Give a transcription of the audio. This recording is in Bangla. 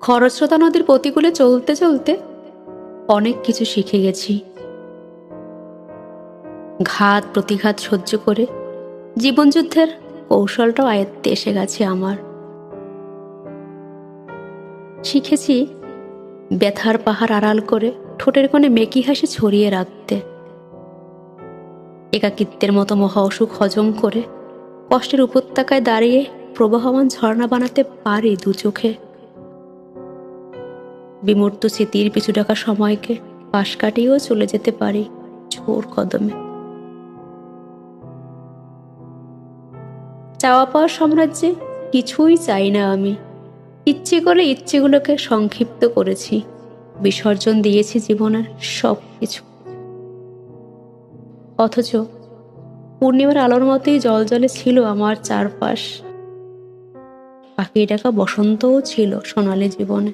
খরস্রোতা নদীর প্রতিকূলে চলতে চলতে অনেক কিছু শিখে গেছি। ঘাত প্রতিঘাত সহ্য করে জীবনযুদ্ধের কৌশলটাও আয়ত্তে এসে গেছে আমার। শিখেছি ব্যথার পাহাড় আড়াল করে ঠোঁটের কোণে মেকি হাসি ছড়িয়ে রাখতে, একাকিত্বের মতো মহা অসুখ হজম করে কষ্টের উপত্যকায় দাঁড়িয়ে প্রবাহমান ঝর্ণা বানাতে পারি দু চোখে। বিমূর্ত স্মৃতির পিছু ডাকা সময়কে পাশ কাটিয়েও চলে যেতে পারি জোর কদমে। চাওয়া পাওয়ার সাম্রাজ্যে কিছুই চাই না আমি, ইচ্ছে করে ইচ্ছেগুলোকে সংক্ষিপ্ত করেছি, বিসর্জন দিয়েছি জীবনের সব কিছু। অথচ পূর্ণিমার আলোর মতোই জলজলে ছিল আমার চারপাশ, পাখি ডাকা বসন্তও ছিল সোনালি জীবনে।